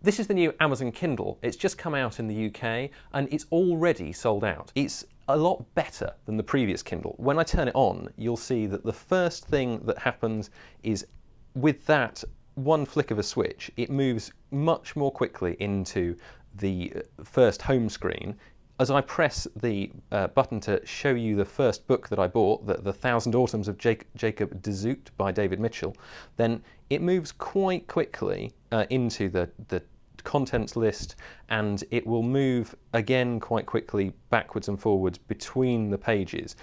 This is the new Amazon Kindle. It's just come out in the UK and it's already sold out. It's a lot better than the previous Kindle. When I turn it on, you'll see that the first thing that happens is with that one flick of a switch, it moves much more quickly into the first home screen. As I press the button to show you the first book that I bought, the Thousand Autumns of Jacob de Zoet by David Mitchell, then it moves quite quickly into the contents list, and it will move again quite quickly backwards and forwards between the pages.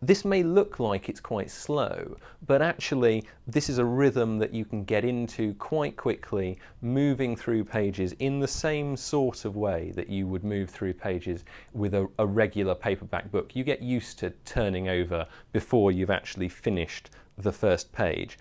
This may look like it's quite slow, but actually this is a rhythm that you can get into quite quickly, moving through pages in the same sort of way that you would move through pages with a regular paperback book. You get used to turning over before you've actually finished the first page.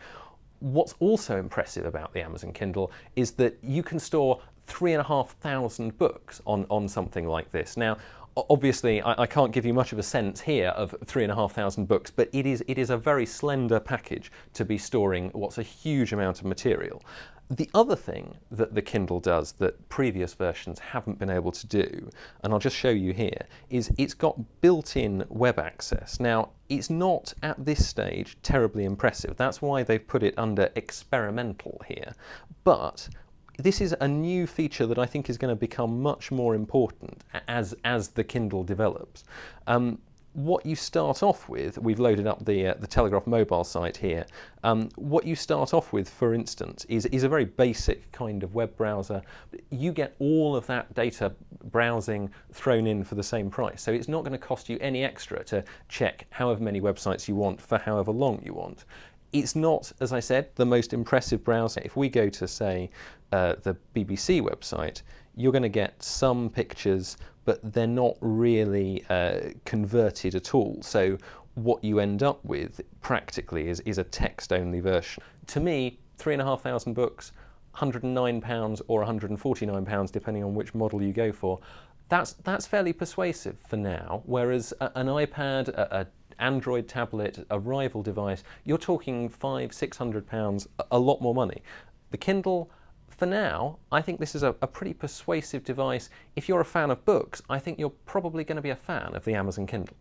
What's also impressive about the Amazon Kindle is that you can store 3,500 books on something like this. Now, obviously, I can't give you much of a sense here of 3,500 books, but it is a very slender package to be storing what's a huge amount of material. The other thing that the Kindle does that previous versions haven't been able to do, and I'll just show you here, is it's got built-in web access. Now, it's not at this stage terribly impressive. That's why they've put it under experimental here. But this is a new feature that I think is going to become much more important as the Kindle develops. What you start off with, we've loaded up the Telegraph mobile site here. What you start off with, for instance, is a very basic kind of web browser. You get all of that data browsing thrown in for the same price. So it's not going to cost you any extra to check however many websites you want for however long you want. It's not, as I said, the most impressive browser. If we go to, say, the BBC website, you're going to get some pictures, but they're not really converted at all. So what you end up with, practically, is a text-only version. To me, 3,500 books, £109 or £149, depending on which model you go for, that's fairly persuasive for now, whereas an iPad, a Android tablet, a rival device, you're talking £500–600, a lot more money. The Kindle, for now, I think this is a pretty persuasive device. If you're a fan of books, I think you're probably going to be a fan of the Amazon Kindle.